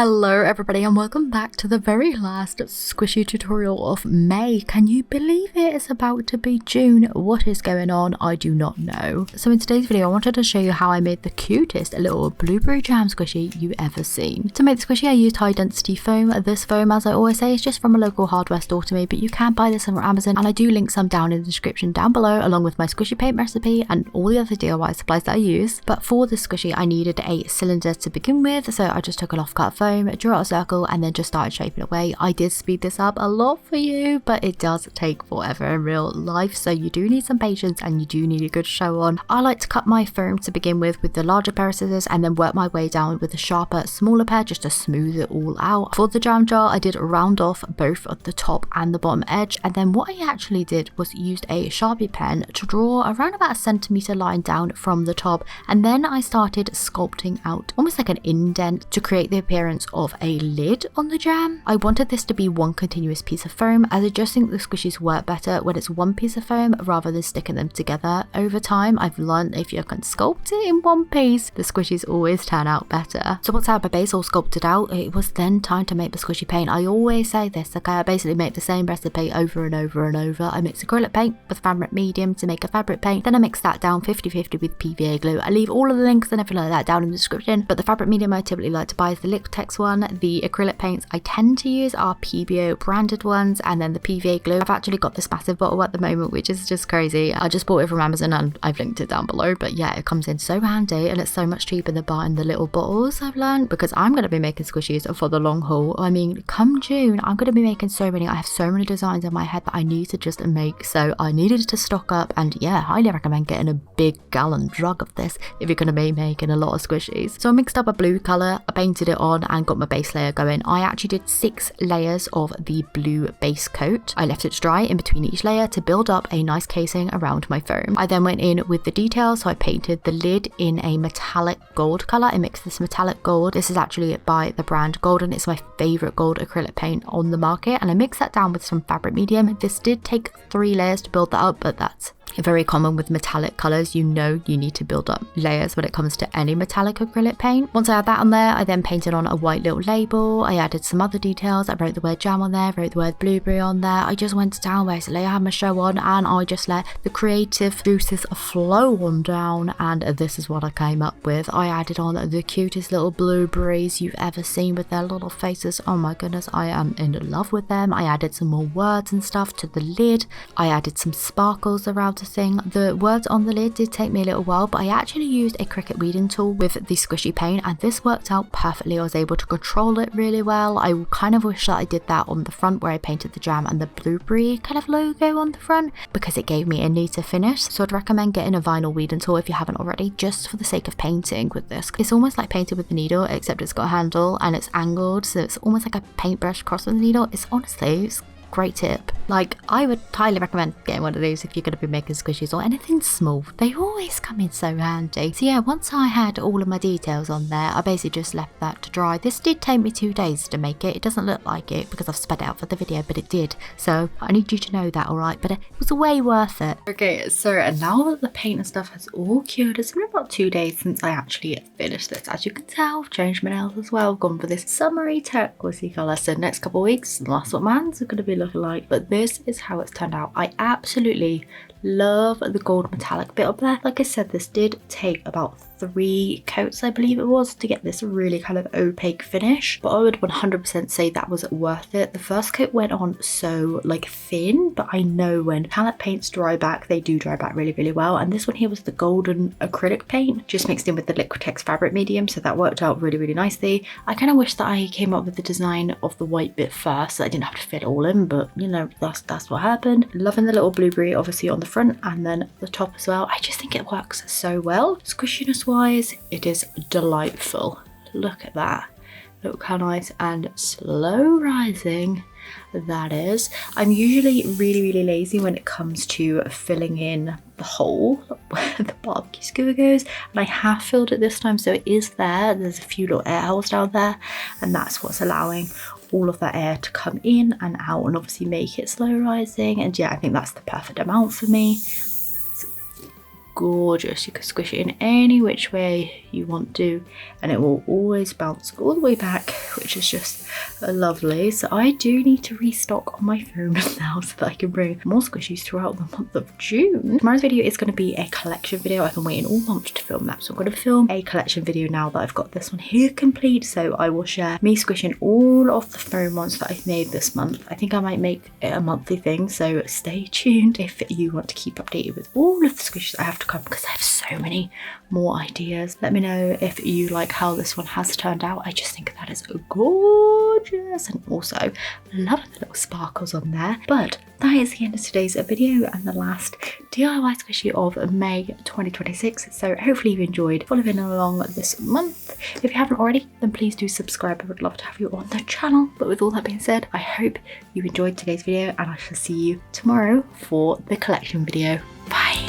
Hello everybody and welcome back to the very last squishy tutorial of May. Can you believe it? It's about to be June. What is going on? I do not know. So in today's video I wanted to show you how I made the cutest little blueberry jam squishy you ever seen. To make the squishy I used high density foam. This foam, as I always say, is just from a local hardware store to me, but you can buy this from Amazon and I do link some down in the description down below along with my squishy paint recipe and all the other DIY supplies that I use. But for the squishy I needed a cylinder to begin with, so I just took a off-cut foam, drew out a circle and then just started shaping away. I did speed this up a lot for you, but it does take forever in real life, so you do need some patience and you do need a good show on. I like to cut my foam to begin with the larger pair of scissors and then work my way down with the sharper smaller pair just to smooth it all out. For the jam jar I did round off both at the top and the bottom edge, and then what I actually did was used a Sharpie pen to draw around about a centimetre line down from the top, and then I started sculpting out almost like an indent to create the appearance of a lid on the jam. I wanted this to be one continuous piece of foam, as I just think the squishies work better when it's one piece of foam rather than sticking them together. Over time I've learned if you can sculpt it in one piece, the squishies always turn out better. So once I had my base all sculpted out, it was then time to make the squishy paint. I always say this, okay, I basically make the same recipe over and over and over. I mix acrylic paint with fabric medium to make a fabric paint, then I mix that down 50-50 with PVA glue. I leave all of the links and everything like that down in the description, but the fabric medium I typically like to buy is the Liquitex one. The acrylic paints I tend to use are PBO branded ones, and then the PVA glue. I've actually got this massive bottle at the moment, which is just crazy. I just bought it from Amazon and I've linked it down below, but yeah, it comes in so handy and it's so much cheaper than buying the little bottles, I've learned, because I'm going to be making squishies for the long haul. I mean, come June I'm going to be making so many. I have so many designs in my head that I need to just make, so I needed to stock up, and yeah, highly recommend getting a big gallon jug of this if you're going to be making a lot of squishies. So I mixed up a blue colour, I painted it on and got my base layer going. I actually did 6 layers of the blue base coat. I left it to dry in between each layer to build up a nice casing around my foam. I then went in with the details, so I painted the lid in a metallic gold colour. I mixed this metallic gold. This is actually by the brand Golden. It's my favourite gold acrylic paint on the market, and I mixed that down with some fabric medium. This did take 3 layers to build that up, but that's very common with metallic colours. You know you need to build up layers when it comes to any metallic acrylic paint. Once I had that on there, I then painted on a white little label. I added some other details. I wrote the word jam on there, wrote the word blueberry on there. I just went down basically. I had my show on and I just let the creative juices flow on down, and this is what I came up with. I added on the cutest little blueberries you've ever seen with their little faces. Oh my goodness, I am in love with them. I added some more words and stuff to the lid. I added some sparkles around the thing. The words on the lid did take me a little while, but I actually used a Cricut weeding tool with the squishy paint and this worked out perfectly. I was able to control it really well. I kind of wish that I did that on the front where I painted the jam and the blueberry kind of logo on the front, because it gave me a neater finish. So I'd recommend getting a vinyl weeding tool if you haven't already, just for the sake of painting with this. It's almost like painting with a needle, except it's got a handle and it's angled, so it's almost like a paintbrush crossed with a needle. It's honestly, great tip. Like, I would highly recommend getting one of these if you're going to be making squishies or anything small. They always come in so handy. So yeah, once I had all of my details on there, I basically just left that to dry. This did take me 2 days to make it. It doesn't look like it because I've sped it out for the video, but it did. So I need you to know that, alright? But it was way worth it. Okay, so now that the paint and stuff has all cured, it's been about 2 days since I actually finished this. As you can tell, I've changed my nails as well. I've gone for this summery turquoisey colour. So next couple of weeks, that's what my hands are going to be looking like, but this is how it's turned out. I absolutely love the gold metallic bit up there. Like I said, this did take about 3 coats, I believe it was, to get this really kind of opaque finish, but I would 100% say that was worth it. The first coat went on so like thin, but I know when metallic paints dry back, they do dry back really well, and this one here was the golden acrylic paint just mixed in with the Liquitex fabric medium, so that worked out really nicely. I kind of wish that I came up with the design of the white bit first so I didn't have to fit it all in, but you know, that's what happened. Loving the little blueberry obviously on the front and then the top as well. I just think it works so well. Squishiness wise, it is delightful. Look at that. Look how nice and slow rising that is. I'm usually really lazy when it comes to filling in the hole where the barbecue skewer goes, and I have filled it this time, so it is there. There's a few little air holes down there, and that's what's allowing all of that air to come in and out and obviously make it slow rising. And yeah, I think that's the perfect amount for me. It's gorgeous. You can squish it in any which way you want to and it will always bounce all the way back, which is just lovely. So I do need to restock on my foam now so that I can bring more squishies throughout the month of June. Tomorrow's video is going to be a collection video. I've been waiting all month to film that, so I'm going to film a collection video now that I've got this one here complete. So I will share me squishing all of the foam ones that I've made this month. I think I might make it a monthly thing, so stay tuned if you want to keep updated with all of the squishes I have to come, because I have so many more ideas. Let me know if you like how this one has turned out. I just think that is gorgeous, and also love the little sparkles on there. But that is the end of today's video and the last DIY squishy of May 2026. So hopefully you enjoyed following along this month. If you haven't already, then please do subscribe. I would love to have you on the channel. But with all that being said, I hope you enjoyed today's video and I shall see you tomorrow for the collection video. Bye.